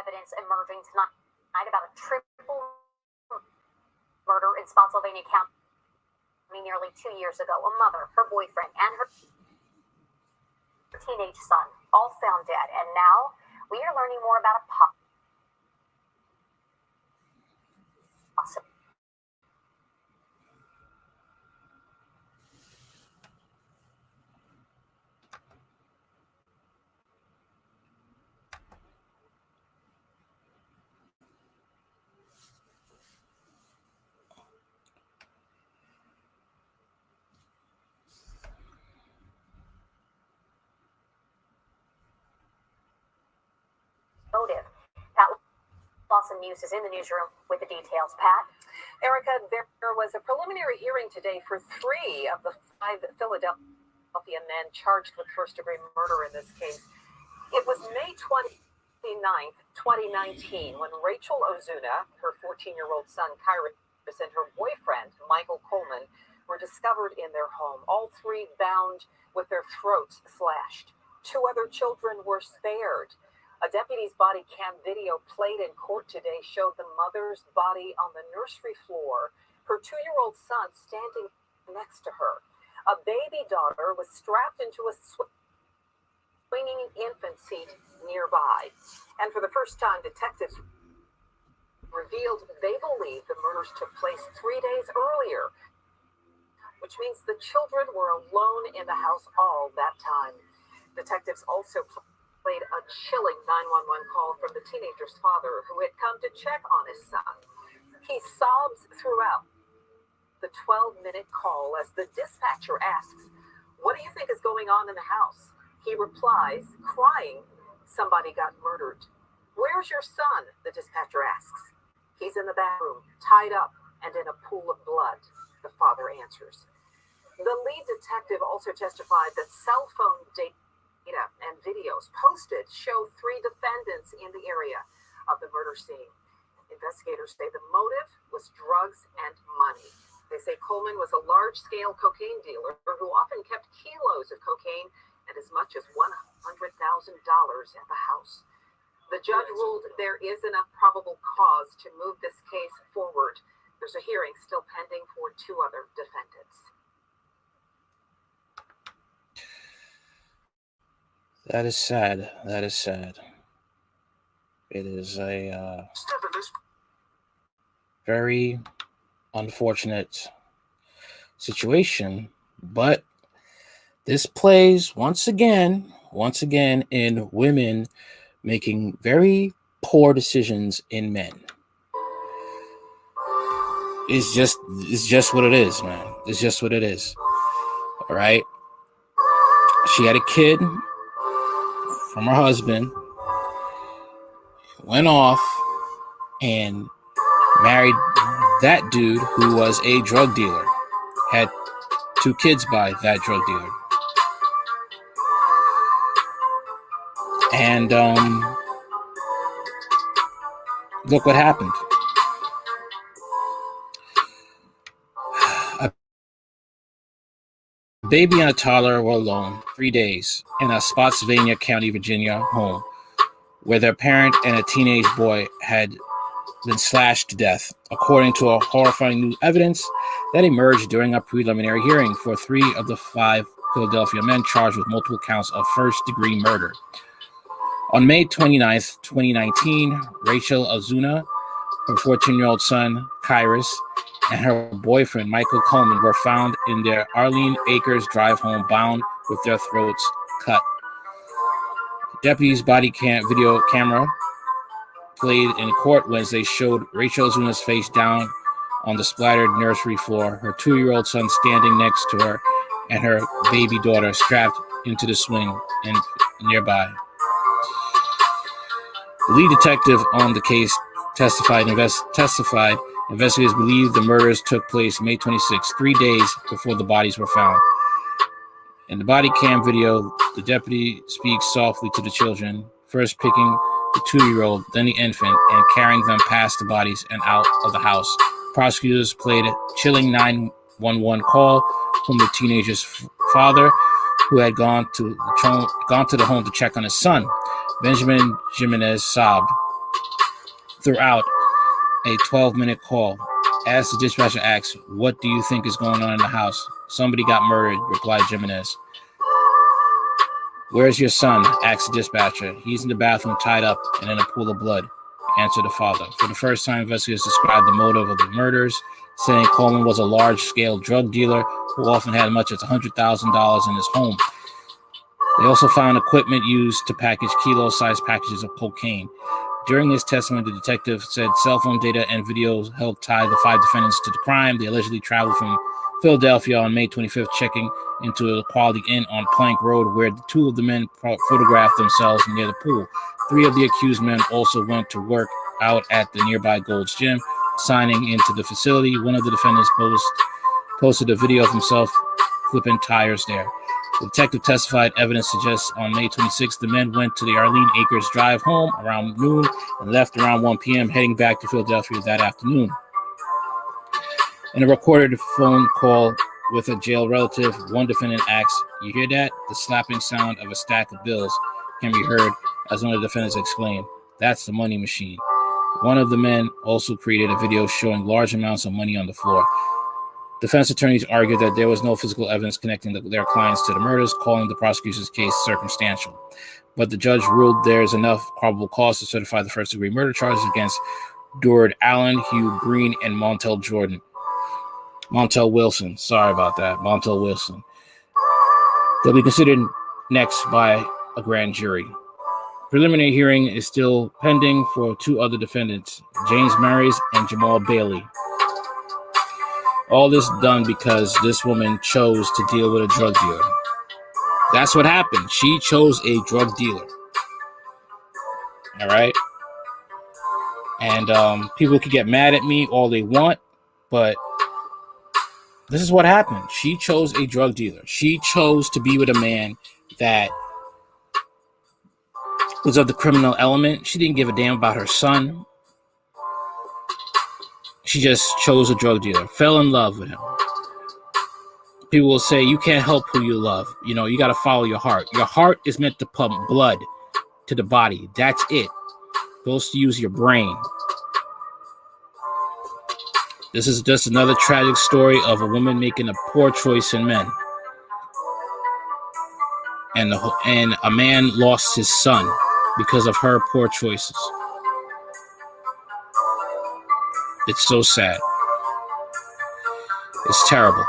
evidence emerging tonight about a triple murder in Spotsylvania County nearly 2 years ago. A mother, her boyfriend, and her teenage son all found dead. And now we are learning more about a possible motive. Pat Lawson News is in the newsroom with the details. Pat? Erica, there was a preliminary hearing today for 3 of the 5 Philadelphia men charged with first-degree murder in this case. It was May 29th, 2019, when Rachel Ozuna, her 14-year-old son, Kyrus, and her boyfriend, Michael Coleman, were discovered in their home, all 3 bound with their throats slashed. 2 other children were spared. A deputy's body cam video played in court today showed the mother's body on the nursery floor, her 2-year-old son standing next to her. A baby daughter was strapped into a swinging infant seat nearby. And for the first time, detectives revealed they believe the murders took place 3 days earlier, which means the children were alone in the house all that time. Detectives also played a chilling 911 call from the teenager's father, who had come to check on his son. He sobs throughout the 12-minute call as the dispatcher asks, "What do you think is going on in the house?" He replies, crying, "Somebody got murdered." "Where's your son?" the dispatcher asks. "He's in the bathroom, tied up and in a pool of blood," the father answers. The lead detective also testified that cell phone data and videos posted show 3 defendants in the area of the murder scene. Investigators say the motive was drugs and money. They say Coleman was a large-scale cocaine dealer who often kept kilos of cocaine and as much as $100,000 at the house. The judge ruled there is enough probable cause to move this case forward. There's a hearing still pending for 2 other defendants. That is sad. That is sad. It is a very unfortunate situation, but this plays once again in women making very poor decisions in men. It's just what it is, man. It's just what it is. All right. She had a kid from her husband, went off and married that dude who was a drug dealer, had 2 kids by that drug dealer. And look what happened. A baby and a toddler were alone 3 days in a Spotsylvania County, Virginia home where their parent and a teenage boy had been slashed to death, according to a horrifying new evidence that emerged during a preliminary hearing for 3 of the 5 Philadelphia men charged with multiple counts of first-degree murder. On May 29th, 2019, Rachel Ozuna, her 14-year-old son, Kyrus, and her boyfriend, Michael Coleman, were found in their Arlene Acres drive home, bound with their throats cut. The deputy's body video camera played in court Wednesday showed Rachel Ozuna's face down on the splattered nursery floor, her 2-year-old son standing next to her, and her baby daughter strapped into the swing and nearby. The lead detective on the case testified investigators believe the murders took place May 26, 3 days before the bodies were found. In the body cam video, the deputy speaks softly to the children, first picking the 2-year-old, then the infant, and carrying them past the bodies and out of the house. Prosecutors played a chilling 911 call from the teenager's father, who had gone to the home to check on his son. Benjamin Jimenez sobbed throughout a 12-minute call. As the dispatcher asks, "What do you think is going on in the house?" "Somebody got murdered," replied Jimenez. "Where's your son?" asked the dispatcher. "He's in the bathroom tied up and in a pool of blood," answered the father. For the first time, investigators described the motive of the murders, saying Coleman was a large-scale drug dealer who often had as much as $100,000 in his home. They also found equipment used to package kilo-sized packages of cocaine. During his testimony, the detective said cell phone data and videos helped tie the 5 defendants to the crime. They allegedly traveled from Philadelphia on May 25th, checking into a Quality Inn on Plank Road, where the 2 of the men photographed themselves near the pool. 3 of the accused men also went to work out at the nearby Gold's Gym, signing into the facility. One of the defendants posted a video of himself flipping tires there. The detective testified evidence suggests on May 26th, the men went to the Arlene Acres Drive home around noon and left around 1 p.m., heading back to Philadelphia that afternoon. In a recorded phone call with a jail relative, one defendant asks, "You hear that?" The slapping sound of a stack of bills can be heard as one of the defendants exclaimed, "That's the money machine." One of the men also created a video showing large amounts of money on the floor. Defense attorneys argued that there was no physical evidence connecting their clients to the murders, calling the prosecution's case circumstantial. But the judge ruled there is enough probable cause to certify the first-degree murder charges against Durard Allen, Hugh Green, and Montel Wilson. Sorry about that, Montel Wilson. They'll be considered next by a grand jury. Preliminary hearing is still pending for 2 other defendants, James Maris and Jamal Bailey. All this done because this woman chose to deal with a drug dealer. That's what happened. She chose a drug dealer. All right? And people can get mad at me all they want, but this is what happened. She chose a drug dealer. She chose to be with a man that was of the criminal element. She didn't give a damn about her son. She just chose a drug dealer, fell in love with him. People will say, you can't help who you love. You know, you got to follow your heart. Your heart is meant to pump blood to the body. That's it. Supposed to use your brain. This is just another tragic story of a woman making a poor choice in men. And a man lost his son because of her poor choices. It's so sad. It's terrible.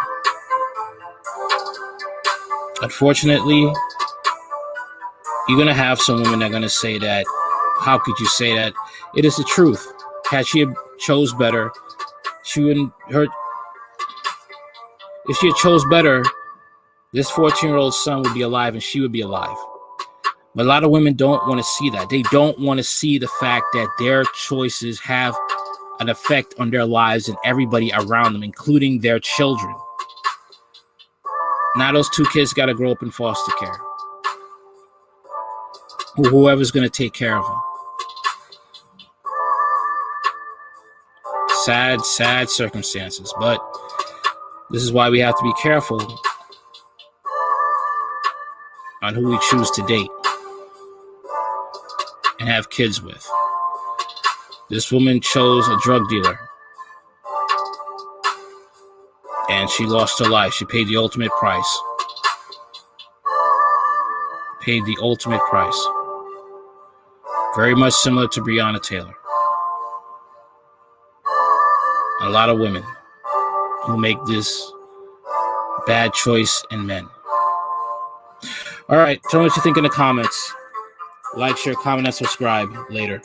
Unfortunately, you're going to have some women that are going to say that. How could you say that? It is the truth. Had she chose better, she wouldn't hurt. If she had chose better, this 14-year-old son would be alive and she would be alive. But a lot of women don't want to see that. They don't want to see the fact that their choices have an effect on their lives and everybody around them, including their children. Now those 2 kids got to grow up in foster care. Whoever's going to take care of them. Sad, sad circumstances. But this is why we have to be careful on who we choose to date and have kids with. This woman chose a drug dealer, and she lost her life. She paid the ultimate price. Paid the ultimate price. Very much similar to Breonna Taylor. A lot of women who make this bad choice in men. All right, tell me what you think in the comments. Like, share, comment, and subscribe. Later.